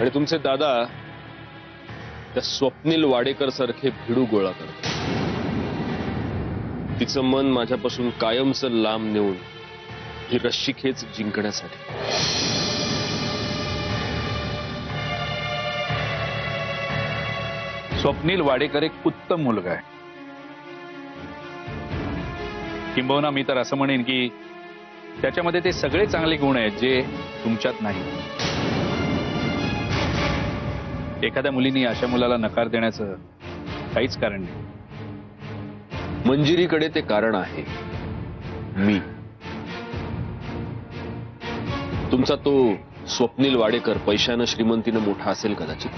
आणि तुमचे दादा त्या स्वप्नील वाडेकर सारखे भिडू गोळा करतात। तिचं मन माझ्यापासून कायमचं लांब नेऊन ही रस्सीखेच जिंकण्यासाठी। स्वप्नील वाडेकर एक उत्तम मुलगा आहे। किंबहुना मी तर असं म्हणेन की त्याच्यामध्ये ते सगळे चांगले गुण आहेत जे तुमच्यात नाही। एखाद्या मुलीने अशा मुलाला नकार देण्याचं काहीच कारण नाही। मंजिरीकडे ते कारण आहे, मी। तुमचा तो स्वप्नील वाडेकर पैशानं श्रीमंतीनं मोठा असेल कदाचित,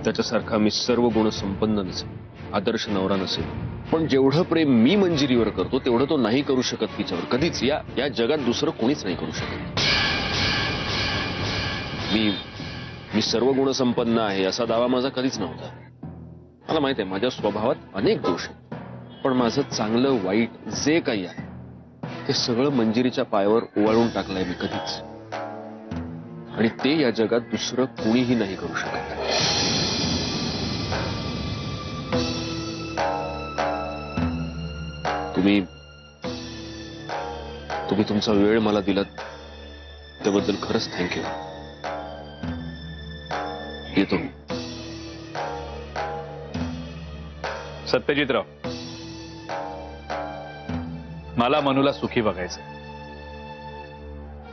त्याच्यासारखा मी सर्व गुण संपन्न नसेल, आदर्श नवरा नसेल, पण जेवढं प्रेम मी मंजिरीवर करतो तेवढं तो नाही करू शकत तिच्यावर कधीच। या जगात दुसरं कोणीच नाही करू शकत। मी सर्व गुण संपन्न आहे असा दावा माझा कधीच नव्हता। मला माहित आहे माझ्या स्वभावात अनेक दोष आहेत, पण माझं चांगलं वाईट जे काही आहे ते सगळं मंजिरीच्या पायावर ओवाळून टाकलंय मी कधीच, आणि ते या जगात दुसरं कोणीही नाही करू शकत। तुम्ही तुमचा वेळ मला दिलात त्याबद्दल खरंच थँक्यू। येतो। सत्यजितराव, मला मनूला सुखी बघायचं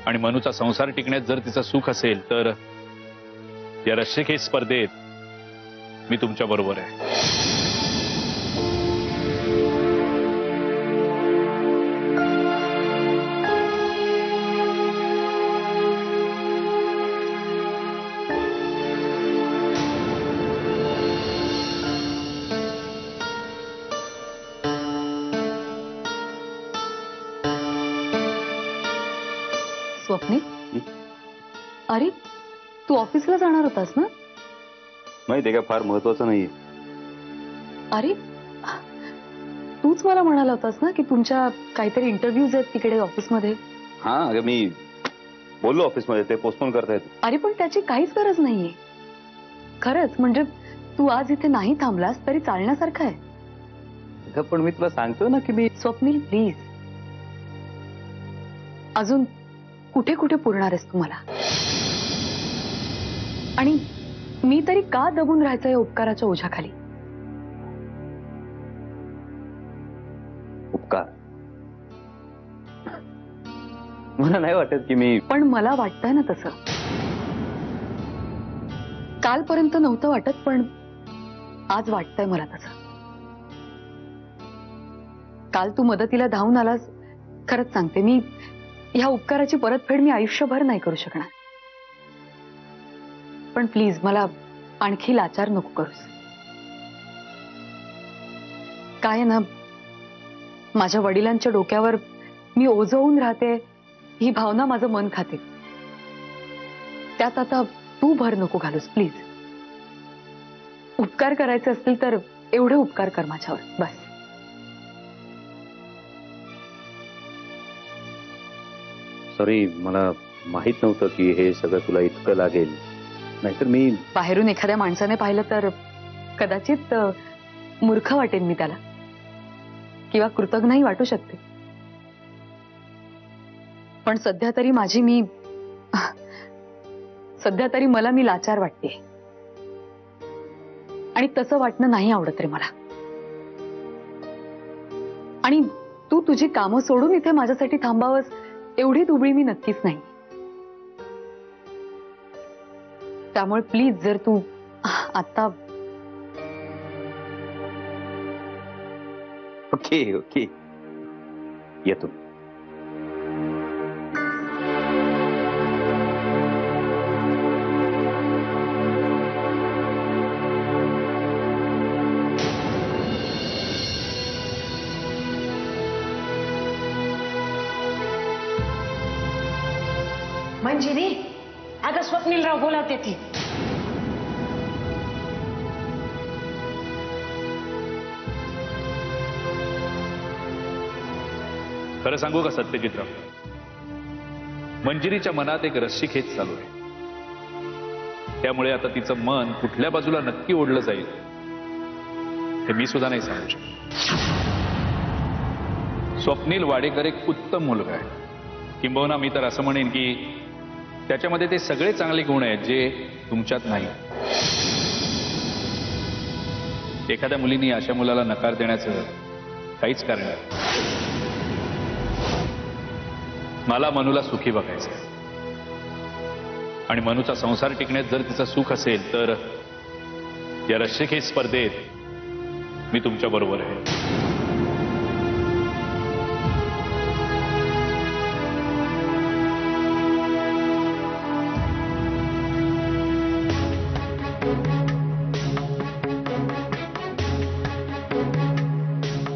आणि मनूचा संसार टिकण्यात जर तिचं सुख असेल तर या रस्सीखेच स्पर्धेत मी तुमच्या बरोबर आहे। स्वप्नील, अरे तू ऑफिसला जाणार होतास ना? नाही, ते काय फार महत्वाचं नाहीये। अरे तूच मला म्हणाला होतास ना की तुमच्या काहीतरी इंटरव्ह्यूज आहेत तिकडे ऑफिसमध्ये। हा, अगं मी बोललो ऑफिसमध्ये ते पोस्टपोन करतायत। अरे पण त्याची काहीच गरज नाहीये खरंच, म्हणजे तू आज इथे नाही थांबलास तरी चालण्यासारखं आहे। अगं पण मी तुला सांगतो ना की मी स्वप्नील प्लीज, अजून कुठे कुठे पुरणार आहेस तुम्हाला? आणि मी तरी का दबून राहायचं या उपकाराच्या ओझ्याखाली? उपकार मला नाही वाटत की मी, पण मला वाटतंय ना तसं। कालपर्यंत नव्हतं वाटत, पण आज वाटतंय मला तसं। काल तू मदतीला धावून आलास, खरंच सांगते मी ह्या उपकाराची परतफेड मी आयुष्यभर नाही करू शकणार। पण प्लीज मला आणखी लाचार नको करूस। काय ना, माझ्या वडिलांच्या डोक्यावर मी ओझवून राहते ही भावना माझं मन खाते। त्यात आता तू भर नको घालूस प्लीज। उपकार करायचे असतील तर एवढे उपकार कर माझ्यावर बस। सॉरी, मला माहित नव्हतं की हे सगळं तुला इतकं लागेल, नाहीतर मी बाहेरून एखाद्या माणसाने पाहिलं तर कदाचित मूर्ख वाटेन मी त्याला, किंवा कृतज्ञही वाटू शकते। पण सध्या तरी मला मी लाचार वाटते, आणि तसं वाटणं नाही आवडत रे मला। आणि तू तुझी कामं सोडून इथे माझ्यासाठी थांबावंस एवढी दुबळी मी नक्कीच नाही। त्यामुळे प्लीज जर तू आता ओके ओके येतो। मंजिरी, अगं स्वप्नीलराव बोलावते ती। खरं सांगू का सत्यजितराव, मंजिरीच्या मनात एक रस्सीखेच चालू आहे। त्यामुळे आता तिचं मन कुठल्या बाजूला नक्की ओढलं जाईल हे मी सुद्धा नाही सांगू शकत. स्वप्नील वाडेकर एक उत्तम मुलगा आहे. किंबहुना मी तर असं म्हणेन की त्याच्यामध्ये ते सगळे चांगले गुण आहेत जे तुमच्यात नाही. एखाद्या मुलीने अशा मुलाला नकार देण्याचं काहीच कारण नाही. मला मनूला सुखी बघायचं आणि मनूचा संसार टिकण्यात जर तिचं सुख असेल तर या रस्सीखेच स्पर्धेत मी तुमच्या बरोबर आहे.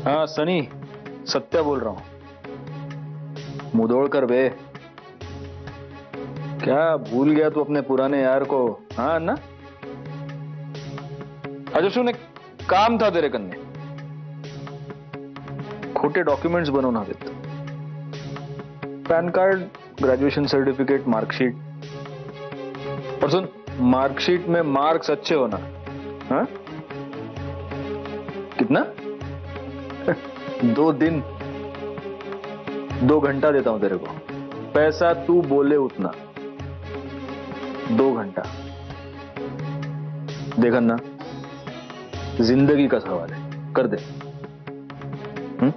हाँ सनी, सत्या बोल रहा हूं. मुदोड़कर बे, क्या भूल गया तू अपने पुराने यार को? हाँ ना. अच्छा सुन, एक काम था तेरे कन्ने. खोटे डॉक्युमेंट्स बनवून हवेत. Pan card, graduation certificate, marksheet. और सुन, मार्कशीट में मार्क्स अच्छे होना. हाँ कितना? 2 दिन 2 घंटा देता हूं तेरे को. पैसा तू बोले उतना. 2 घंटा. देखा ना, जिंदगी का सवाल है. कर दे. हम्म?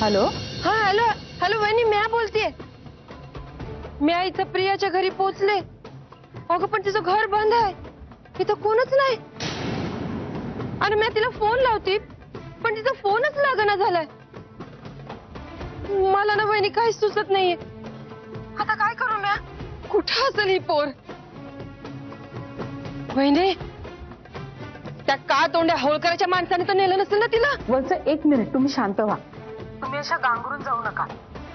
हॅलो. हा हॅलो हॅलो वहिनी, म्या बोलतेय. म्या इथं प्रियाच्या घरी पोहोचले. अगं पण तिचं घर बंद आहे, इथं कोणच नाही. आणि म्या तिला फोन लावते पण तिचा फोनच लागना झालाय. मला ना वहिनी काहीच सुचत नाहीये. आता काय करू म्या? कुठं असेल ही पोर? वहिनी, त्या का तोंड्या होळकराच्या माणसाने तर नेलं नसेल ना तिला? वरच 1 मिनिट, तुम्ही शांत व्हा. तुम्ही अशा गांगरून जाऊ नका.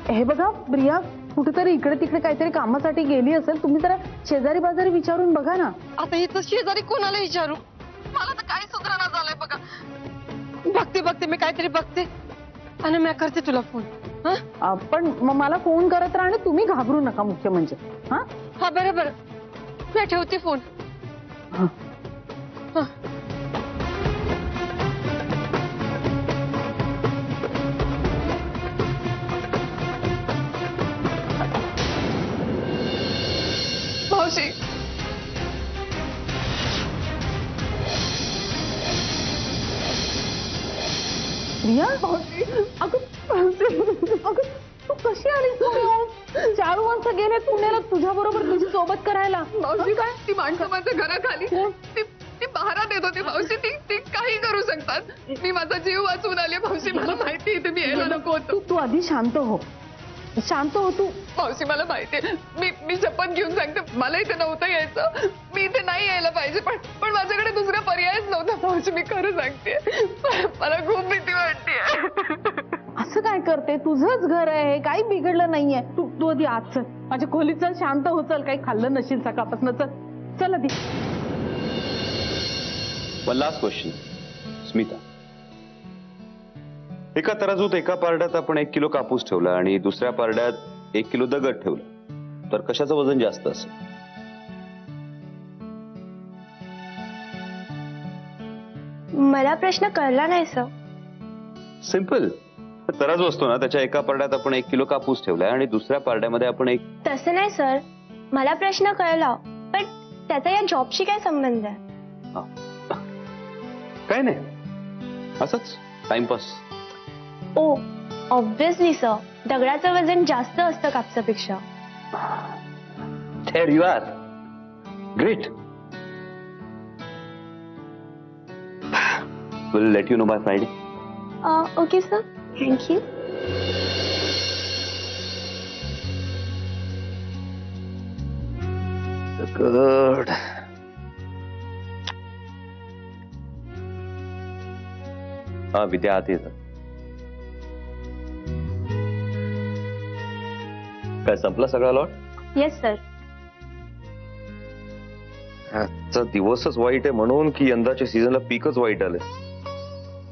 हे बघा प्रिया कुठेतरी इकडे तिकडे काहीतरी कामासाठी गेली असेल. तुम्ही जरा शेजारी बाजारी विचारून बघा ना. आता इथं शेजारी कोणाला विचारू? मला तर काही सुधारणा झालंय बघा. बघते मी काहीतरी बघते आणि मी करते तुला फोन. पण मला फोन करत राहा आणि तुम्ही घाबरू नका. मुख्य म्हणजे हा बरं मी ठेवते फोन. मावशी, प्रिया, अगं तू कशी आलीस पुण्याहून? 4 माणसं गेले पुण्याला तुझ्या बरोबर तुझी सोबत करायला. मावशी काय ती माणसं माझ्या घराखाली ती पहारा देत होती. मावशी ती काही करू शकतात. मी माझा जीव वाचवून आले मावशी. मला माहिती आहे मी यायला नको होतं. तू आधी शांत हो तू. मावशी मला माहितीये, मी शपथ घेऊन सांगते मला इथे नव्हतं यायचं. मी इथे नाही यायला पाहिजे, पण माझ्याकडे दुसरा पर्यायच नव्हता. मावशी मी खरं सांगते, मला खूप भीती वाटते. असं काय करते? तुझंच घर आहे, काही बिघडलं नाहीये. तू आधी आत चल, माझ्या खोलीत चल, शांत हो. चल, काही खाल्लं नशील सकाळपासून. चल आधी. One last question. स्मिता, एका तराजूत एका पारड्यात आपण 1 किलो कापूस ठेवला आणि दुसऱ्या पारड्यात 1 किलो दगड ठेवला, तर कशाचं वजन जास्त असेल? मला प्रश्न कळला नाही सर. सिंपल. तराजू असतो ना, त्याच्या एका पारड्यात आपण 1 किलो कापूस ठेवलाय आणि दुसऱ्या पारड्यामध्ये आपण एक. तसं नाही सर, मला प्रश्न कळला, पण त्याचा या जॉबशी काय संबंध आहे? काय नाही, असंच टाइमपास. ओ ऑब्विसली सर, दगडाचं वजन जास्त असतं कापसापेक्षा. There you are. Great. We'll let you know by Friday. Okay sir, thank you. Good. हा विद्या आत येत. काय संपला सगळा लॉट? Yes sir. आजचा दिवसच वाईट आहे म्हणून की यंदाच्या सीझनला पीकच वाईट आलंय.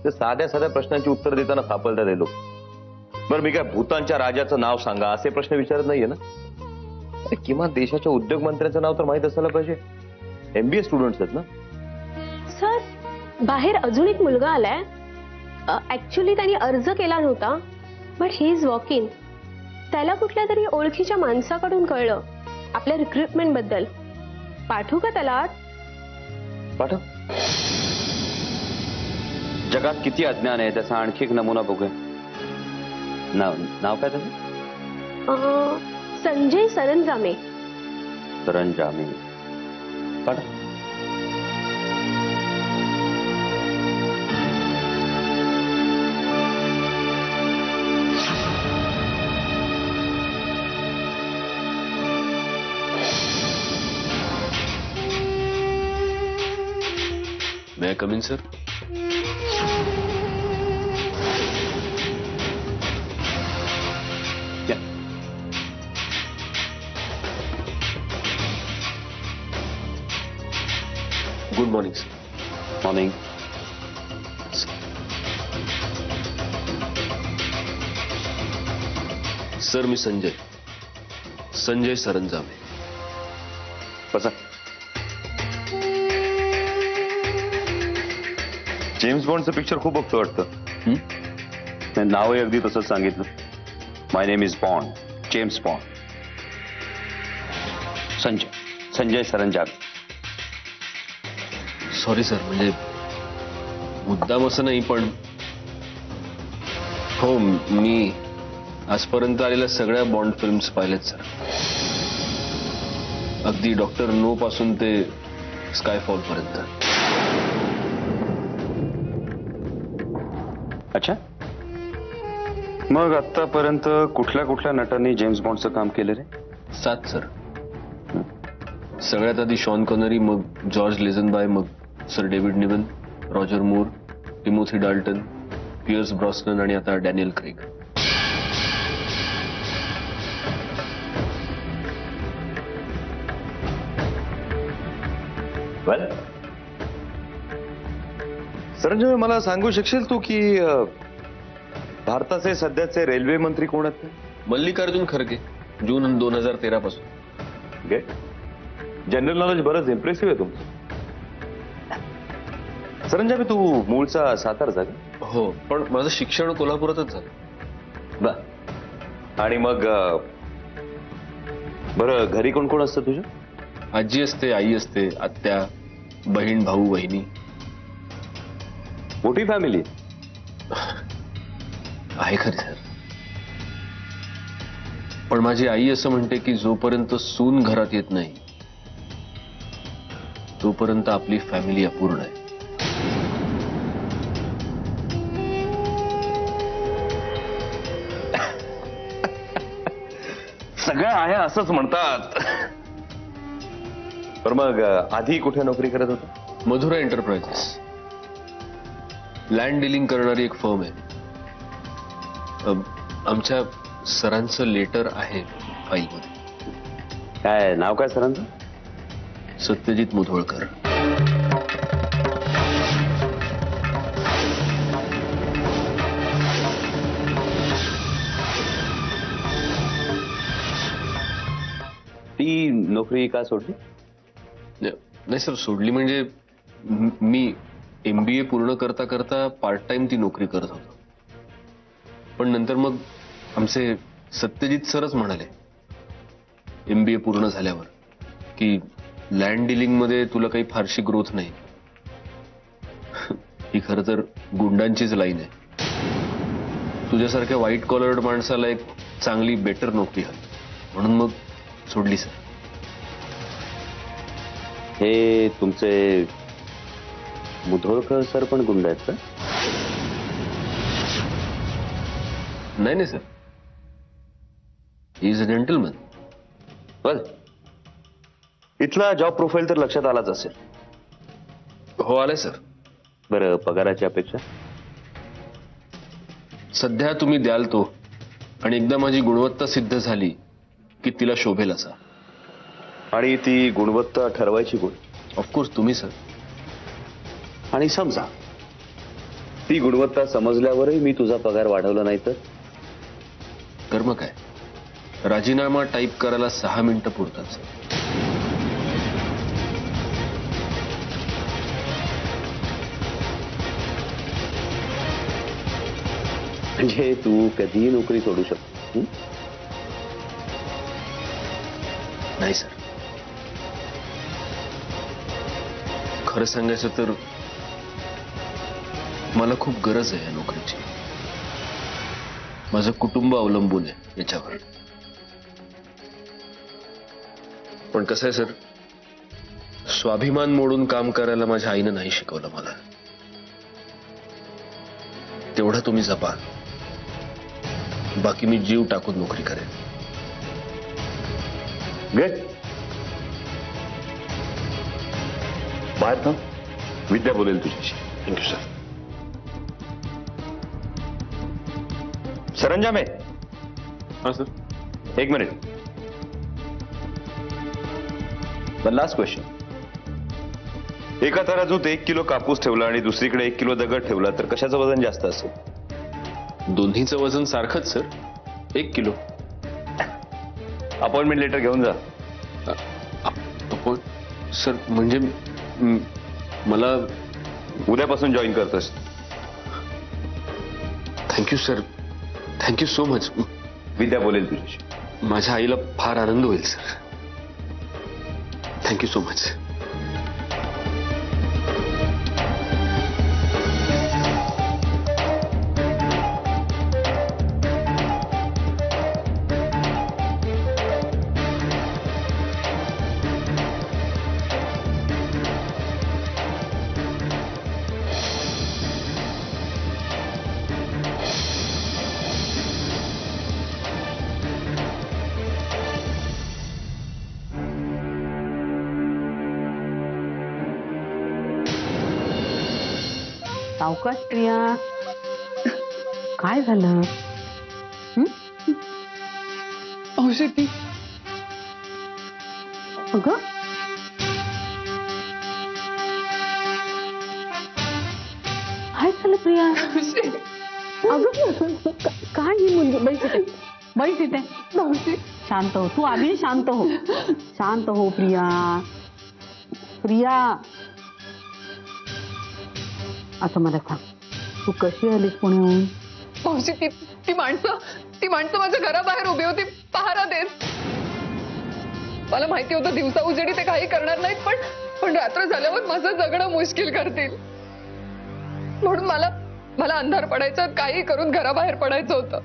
ते साध्या साध्या प्रश्नांची उत्तर देताना सापडतात हे लोक. बरं मी काय भूतांच्या राजाचं नाव सांगा असे प्रश्न विचारत नाहीये ना. अरे किमान देशाच्या उद्योग मंत्र्यांचं नाव तर माहित असायला पाहिजे. MBA स्टुडंट्स आहेत ना. सर बाहेर अजून एक मुलगा आलाय. ऍक्च्युली त्यांनी अर्ज केला नव्हता बट ही इज वॉकिंग. त्याला कुठल्या तरी ओळखीच्या माणसाकडून कळलं आपल्या रिक्रुटमेंट बद्दल. पाठवू का त्याला आज? पाठव. जगात किती अज्ञान आहे त्याचा आणखी एक नमुना बघूया. नाव काय त्याचं? संजय सरंजामे. सरंजामे. पाठव. May I come in, sir? Yeah. Good morning, sir. Morning. Sir मी संजय सरंजामे. बसा. जेम्स बॉन्डचं पिक्चर खूप बघतो वाटतं. नावही अगदी तसंच सांगितलं. My name is Bond. James Bond. Sanjay Saranjame. Sorry sir, म्हणजे मुद्दाम असं नाही पण हो मी आजपर्यंत आलेल्या सगळ्या बॉन्ड फिल्म्स पाहिलेत सर. अगदी डॉक्टर नो पासून ते स्कायफॉल पर्यंत. अच्छा. मग आतापर्यंत कुठल्या कुठल्या नटांनी जेम्स बॉन्डचं काम केलं रे? 7 सर. सगळ्यात आधी शॉन कॉनरी, मग जॉर्ज लेझनबाय, मग sir David Niven, Roger Moore, Timothy Dalton, Pierce Brosnan आणि आता डॅनियल क्रेग. सरंजामे मला सांगू शकशील तू की भारताचे सध्याचे रेल्वे मंत्री कोण आहेत? मल्लिकार्जुन खरगे, जून 2013 पासून. जनरल नॉलेज बरंच इम्प्रेसिव्ह आहे तुमचं. सरंजामे तू मूळचा सातारचा का? हो, पण माझं शिक्षण कोल्हापुरातच झालं. बा. आणि मग बरं घरी कोण कोण असतं तुझ्या? आजी असते, आई असते, आत्या, बहीण, भाऊ, बहिणी. मोठी फॅमिली आहे खरी सर. पण माझी आई असं म्हणते की जोपर्यंत सून घरात येत नाही तोपर्यंत आपली फॅमिली अपूर्ण आहे. सगळ्या आया असंच म्हणतात. पण मग आधी कुठे नोकरी करत होता? मधुरा एंटरप्राइजेस. लँड डीलिंग करणारी एक फर्म आहे. आमच्या सरांचं लेटर आहे फाईलमध्ये. काय नाव काय सरांचं? सत्यजित मुधोळकर. ती नोकरी का सोडली? नाही सर, सोडली म्हणजे मी MBA पूर्ण करता करता पार्ट टाइम ती नोकरी करत होतो. पण नंतर मग आमचे सत्यजित सरच म्हणाले MBA पूर्ण झाल्यावर की लँड डीलिंग मध्ये तुला काही फारशी ग्रोथ नाही. ही खरं तर गुंडांचीच लाईन आहे. तुझ्यासारख्या व्हाईट कॉलर्ड माणसाला एक चांगली बेटर नोकरी हवी, म्हणून मग सोडली सर. हे तुमचे मुधोळकर सर पण गुंड आहेत का? नाही sir, he is a gentleman. बस. इथला जॉब प्रोफाईल तर लक्षात आलाच असेल. हो, आलाय सर. बरं पगाराची अपेक्षा? सध्या तुम्ही द्याल तो, आणि एकदा माझी गुणवत्ता सिद्ध झाली की तिला शोभेल असा. आणि ती गुणवत्ता ठरवायची कोण? ऑफकोर्स तुम्ही सर. आणि समजा ती गुणवत्ता समजल्यावरही मी तुझा पगार वाढवला नाही तर मग काय, राजीनामा टाईप करायला 6 मिनिटं पुरतात सर. म्हणजे तू कधीही नोकरी सोडू शकतो. नाही सर, खरं सांगायचं तर मला खूप गरज आहे या नोकरीची. माझं कुटुंब अवलंबून आहे याच्यावर. पण कसं आहे सर, स्वाभिमान मोडून काम करायला माझ्या आईनं नाही शिकवलं मला. तेवढं तुम्ही जपा, बाकी मी जीव टाकून नोकरी करेन. गेट बाहेर थांब, विद्या बोलेल तुझ्याशी. Thank you sir. सरंजाम आहे. हा sir. 1 minute. The last question. एका तराजूत 1 किलो कापूस ठेवला आणि दुसरीकडे 1 किलो दगड ठेवला तर कशाचं वजन जास्त असेल? दोन्हीचं वजन सारखंच सर, 1 किलो. अपॉइंटमेंट लेटर घेऊन जा. पण सर म्हणजे मला उद्यापासून जॉईन करतोस. Thank you sir, thank you so much. Vidya बोलेल तुझ्याशी. माझ्या आईला फार आनंद होईल सर. Thank you so much. सावकाश प्रिया, काय झालं? औषधी अगं काय झालं प्रिया? अगं काय ही मुलगी? बैस इथे, बैस इथे. शांत हो तू, आधी शांत हो. शांत हो प्रिया. प्रिया आता मला सांग, तू कशी आलीस पुण्याहून? मावशी, ती माणसं माझ्या घराबाहेर उभी होती पहारा देत. मला माहिती होतं दिवसा उजेडी ते काही करणार नाहीत, पण रात्र झाल्यावर माझं जगणं मुश्किल करतील. म्हणून मला अंधार पडायचा, काही करून घराबाहेर पडायचं होतं.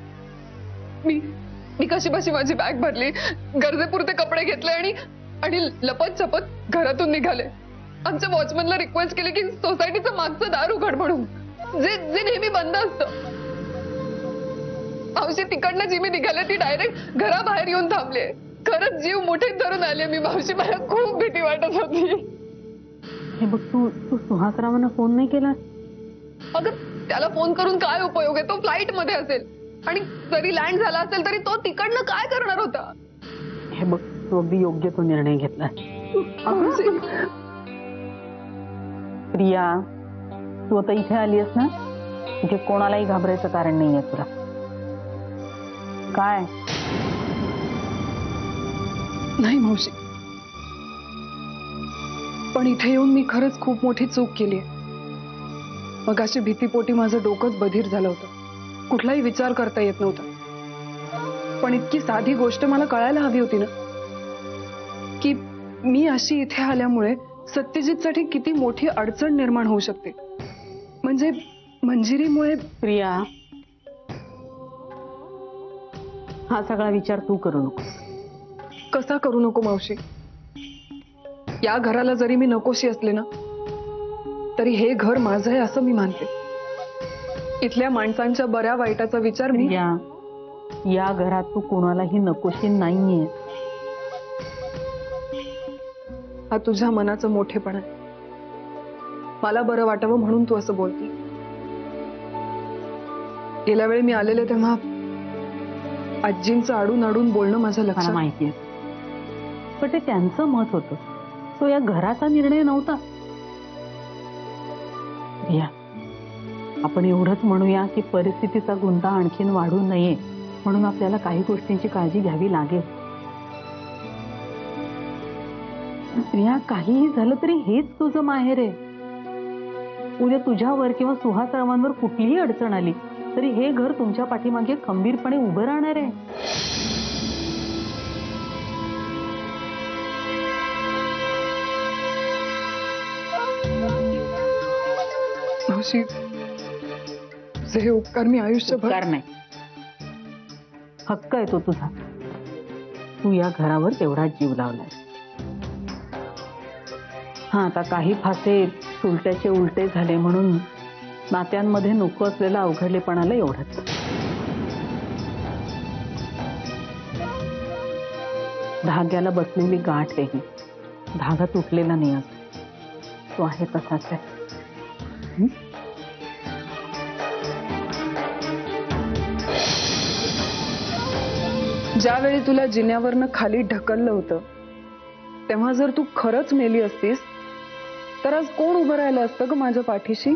मी कशी बशी माझी बॅग भरली, गरजेपुरते कपडे घेतले आणि लपत छपत घरातून निघाले. आमच्या वॉचमनला रिक्वेस्ट केली की सोसायटीचं मागचं दार उघड म्हणून, जे नेहमी बंद असतं. मावशी, तिकडनं जी मी निघाले ती डायरेक्ट घराबाहेर येऊन थांबले. खरंच जीव मुठीत धरून आले मी. मावशी, मला खूप भीती वाटत होती. हे बघ, तू सुहासरावांना फोन नाही केला? अगं त्याला फोन करून काय उपयोग आहे? तो फ्लाईट मध्ये असेल, आणि जरी लँड झाला असेल तरी तो तिकडनं काय करणार होता? हे बघ, तू अगदी योग्य तो निर्णय घेतला. प्रिया, तू आता इथे आली आहेस ना, इथे कोणालाही घाबरायचं कारण नाहीये तुला. काय? नाही मावशी, पण इथे येऊन मी खरंच खूप मोठी चूक केली. मगाशी भीतीपोटी माझं डोकंच बधीर झालं होतं. कुठलाही विचार करता येत नव्हता. पण इतकी साधी गोष्ट मला कळायला हवी होती ना, की मी अशी इथे आल्यामुळे सत्यजितसाठी किती मोठी अडचण निर्माण होऊ शकते. म्हणजे मंजिरीमुळे. प्रिया, हा सगळा विचार तू करू नको. कसा करू नको मावशी? या घराला जरी मी नकोशी असले ना, तरी हे घर माझं आहे असं मी मानते. इथल्या माणसांच्या बऱ्या वाईटाचा विचार मी. या घरात तू कोणालाही नकोशी नाहीये. हा तुझ्या मनाचं मोठेपण आहे. मला बरं वाटावं म्हणून तू असं बोलते. गेल्या वेळी मी आलेले तेव्हा आजींचं आडून आडून बोलणं माझ्या लक्षात. मला माहितीये, पण ते त्यांचं मत होतं. तो या घराचा निर्णय नव्हता. प्रिया, आपण एवढंच म्हणूया की परिस्थितीचा गुंता आणखीन वाढू नये म्हणून आपल्याला काही गोष्टींची काळजी घ्यावी लागेल. प्रिया, काहीही झालं तरी हेच तुझं माहेर आहे. उद्या तुझ्यावर किंवा सुहासरावांवर कुठलीही अडचण आली तरी हे घर तुमच्या पाठीमागे खंबीरपणे उभं राहणार आहे. मावशी, हे उपकार मी आयुष्यभर. उपकार नाही, हक्क आहे तो तुझा. तू या घरावर तेवढा जीव लावलाय. हा, आता काही फासे चुलत्याचे उलटे झाले म्हणून नात्यांमध्ये नको असलेला अवघडलेपणाला एवढंच. धाग्याला बसलेली गाठ आहे ही. धागा तुटलेला नाही, आज तो आहे तसाच आहे. ज्यावेळी तुला जिन्यावरनं खाली ढकललं होतं तेव्हा जर तू खरंच मेली असतीस तर आज कोण उभं राहिलं असतं ग माझ्या पाठीशी?